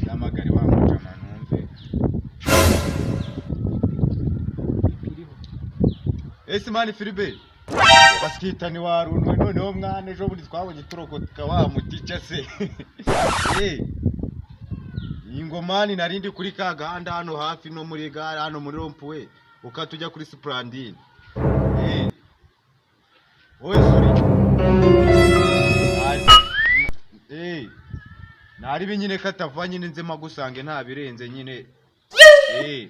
Yamagari wa mujama numve. Ese mani Filibe. Baskitani warunwe noneho mwana ejo buri twabonye turokoka wa mutica se. Ingomani narindi kuri ka gahanda hano hafi no muri gare hano muri rompuwe ukatujya kuri Sprandine. Oye suri. Nari binyine katava nyine nzema gusange nta birenze nyine.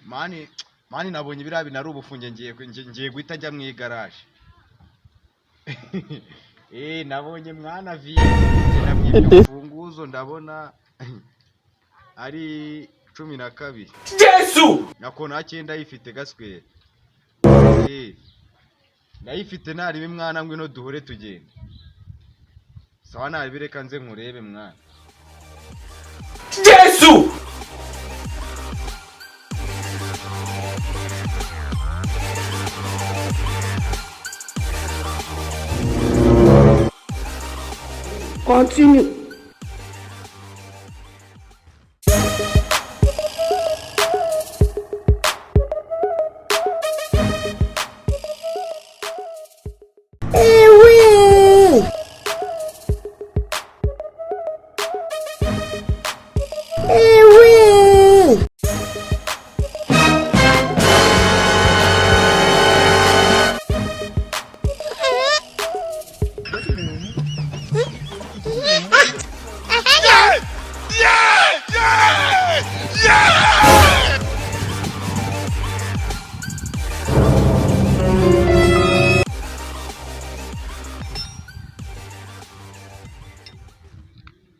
Mani nabonye birabi nari ubufunge ngiye guhita njya mu igaraje. Nabonye mwana vi namwe funguzo ndabona ari 12 Yesu nako nacyenda yifite gaswera ndayifite nari bimwana ngwino duhore tugenda sawa nari bireka nze nkurebe mwana Yesu Continue.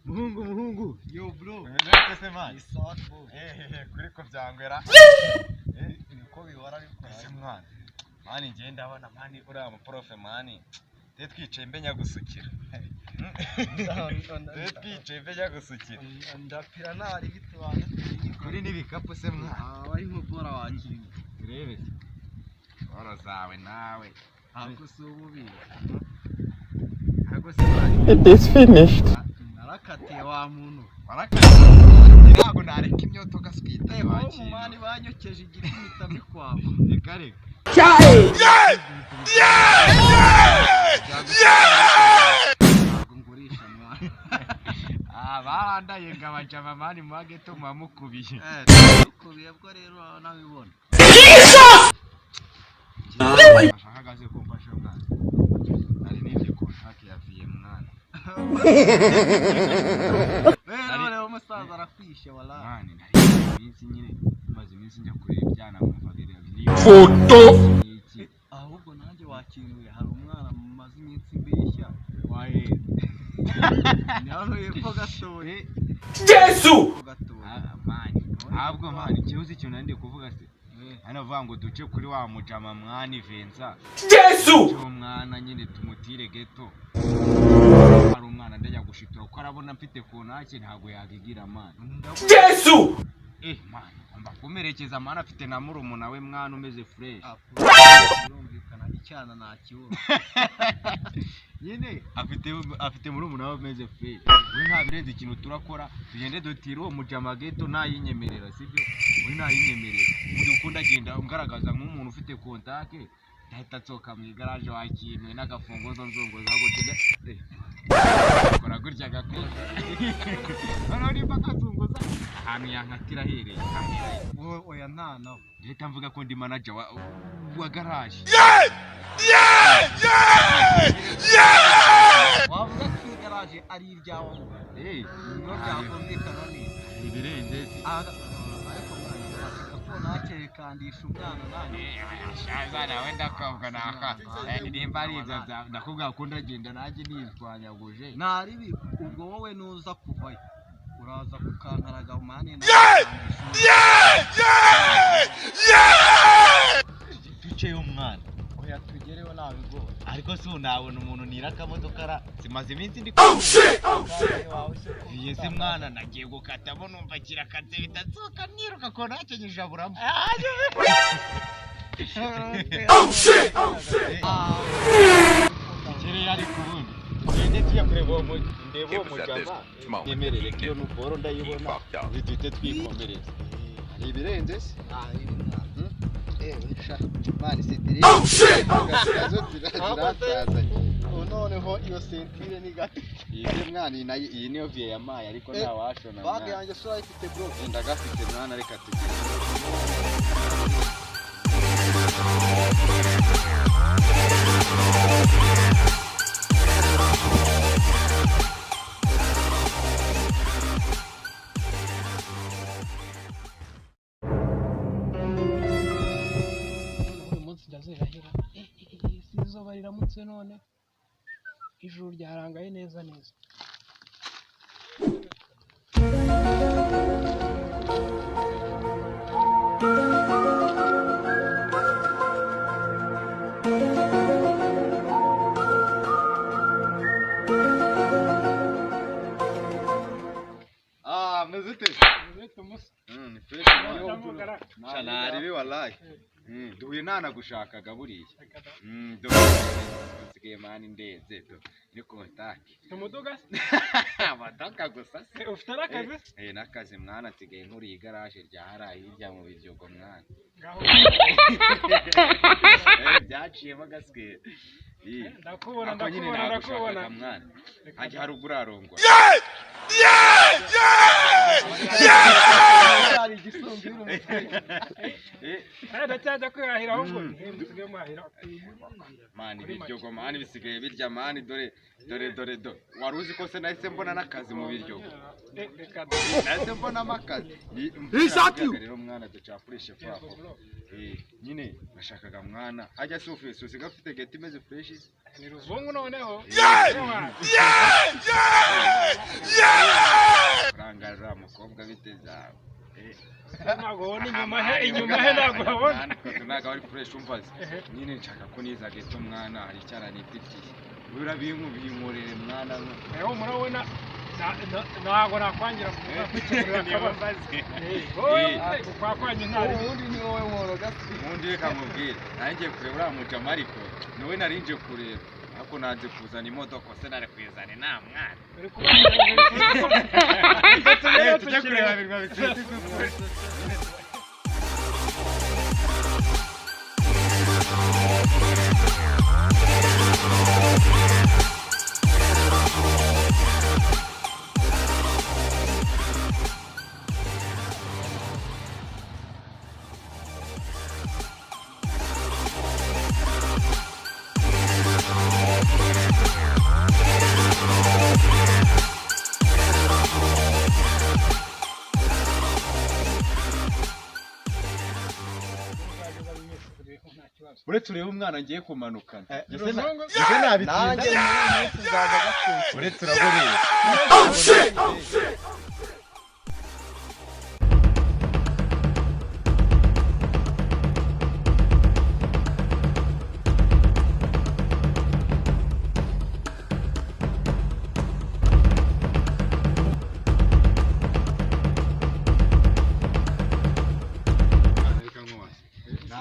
Muhungu yo bro ese man isatbo kuri ko byangwera niko bihora ariko ese mwana mani ngiye ndabona mani uriya mu profe mani twicaye mbenya gusukira mbenya gusukira ndapira nari bitubana kuri nibikapu se mwana bari mu bora wanjye urebe ora zawe nawe ntabwo sububira It is finished. Narakatiye wa muntu ntabwo nareka imyoto gaswita mani banyokeje igiti mitabikwabo kare ngurisha mwana barandaye ngabaja mamani mageto mamukubiye kubiye bwo rero nabibona Ahagaze kumfasha mwana ari nibye contract yaviye mwana rero umusaza arakwishe wala mwana iminsi nyine maze iminsi njya kureba ibyana mumvagira Photo. ahubwo nanjye wakinuye hari umwana mumaze iminsi mbeshya wahe hano yepfo gatoye Yesu. mani ahubwo mani ikibazo icyo nandi kuvuga se hano vuga ngo duce kuri wa mujama mwani Venza Yesu. cyo mwana nyine tumutire geto hari umwana ndajya gushitura uko arabona mfite kontake ntago yagigira mani Yesu. mani ngomba kumerekeza mwana afite na murumuna we mwana umeze fresh birumvikana icyana nakiwo nyine afite murumuna we umeze fresh we nta birenze ikintu turakora tugende dutira uwo mujama geto nayinyemerera sibyo we nayinyemerera undi ukunda agenda ungaragaza nk'umuntu ufite kontake ndahita nsoka mu igaraje wakinwe n'agafunguzo nzongoza ahubwo tugende kora gutya gakora hano ni bakazunguza ahantu yankatira hereye oya nta nawe ndahita mvuga ko ndi manager wa garage wavuga ko igaraje ari iryawe niyo byakumvikana neza ibirenze ariko mwana nakerekandisha umwana nanjye shaza nawe ndakavuga naka nimba ari ibyo ndakubwira ko ndagenda nanjye nitwanyaguje naribi ubwo wowe nuza kuvayo uraza kukankaraga umane duce y'umwana oya tugereho nabigora ariko si unabona umuntu nira akamodoka zimaze iminsi ndi yese mwana nagiye gukatamo numva kirakaze bitatsoka niruka ko nakenyeje aburamo ikiri yari kubundi ngende tuya kureba ndebo mu nyemerere ko iyo nuboro ndayibona duhite twikomereza hari ibirenze se mani sitiri noneho iyo sentire ni gato iyi mwana iyi niyo viye yamaye ariko ntawashona bage yanjye so ayifite bro ndagafite mwana reka tugire ndazirahira izuba riramutse none ijuru ryarangaye neza neza mezete ni fresh chanari bi wallahi duhuye nanagushakaga buriya dusigaye mani ndeze ni kontaki tumuduga abadoka gusa se ufite nakazi nakazi mwana nsigaye nkuri igaraje rya harayi hirya mu biryogo mwana byaciyemo gaske ndakubona mwana hajya haruguru arongwa ndacyajya kwihahira ahubwo musigaye muhahira mani ibiryogo mani bisigaye birya mani dore wari uzi ko se nahise mbona n'akazi mu biryogo nahise mbonamo akazi rero mwana ducapurishe furaho nyine nashakaga mwana hajya si ufise usiga ufite geti imeze fresh ni ruzungu noneho urangarira umukobwa bite zawe ntabwo ubona inyuma he ntabwo urabona ntabwo ari fresh umvaze nyine nshaka ko niza geto mwana hari icyara nifitiye urabinkurire mwana eho murabona ntabwo nakwangira kukigurira akabazo kwakwanye ntari ubundi ni wowe mworoga ubundi reka mubwire nanjye kureba uriya mujama ariko niwe narinje kureba ariko nanze kuzana imodoka se nari kuyizana nta mwana tujya kureba birwa bitetse uretse ureba umwana ngiye kumanukana ese nabitinda uretse uraburiye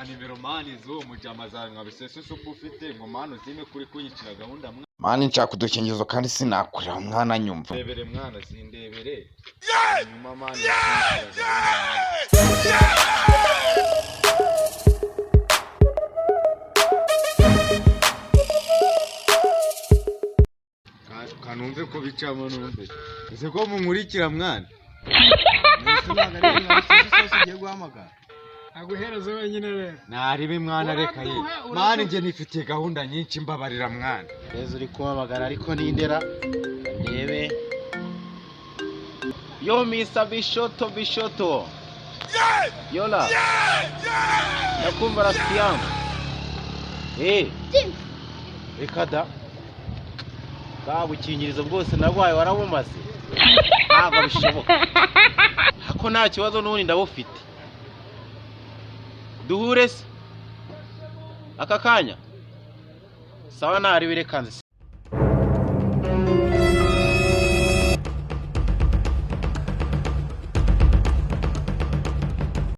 nimero mani zo mujama zawe nkabisese supu ufite ngo mani uzime kuri kunyicira gahunda mani nshaka udukingirizo kandi sinakurira umwana nyumva ndebere mwana sindebere nyuma mani kanumve ko bicamo numve ese ko munkurikira mwana nese ntabwo ari nkabisese sose ugiye guhamagara aguhereza wenyine rero naribe mwana reka ye mwana nge nifitiye gahunda nyinshi mbabarira mwana reza uri kuhamagara ariko nindera ndebe yo misa bishoto yola nakumva rafiki yangu reka da bwa bukingirizo bwose narwaye warabumaze ntabwo bishoboka hako nta kibazo n'ubundi ndabufite duhure se aka kanya sawa nari birekanze